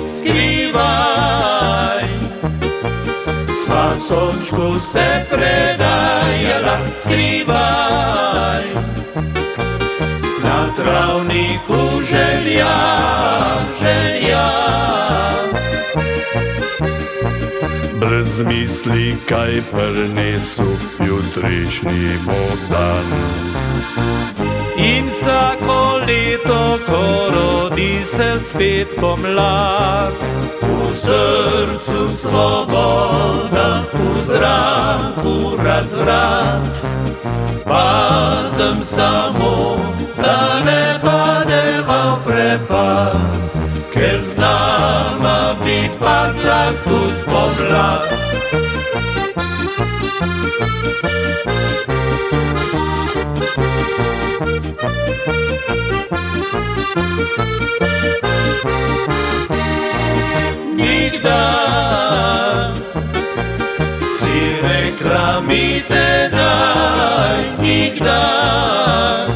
Skrivaj, sva sončku se predajala, skrivaj, na travniku želja, želja. Brez misli, kaj prinesu jutrišnji bo dan. In vsako leto, ko rodi se spet pomlad, v srcu svoboda, v zraku razvrat. Pazim samo, da ne padeva v prepad, ker z nama bi padla tudi pomlad. Nikdar si rekla mi tedaj, nikdar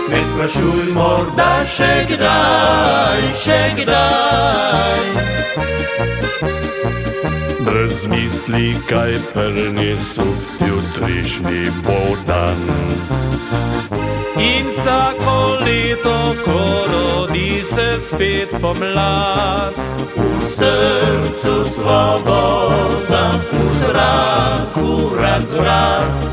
ne sprašuj, morda še kdaj, še kdaj. Brez misli, kaj prinesu jutrišnji bo dan. In vsako leto, ko rodi se spet pomlad, v srcu svoboda, v zraku razvrat.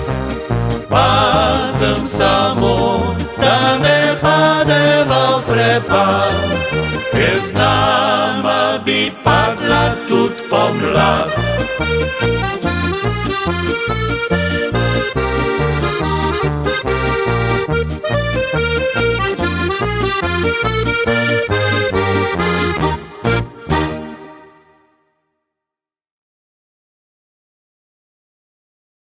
Pazim samo, da ne padeva v prepad, ker z nama bi padla tudi pomlad.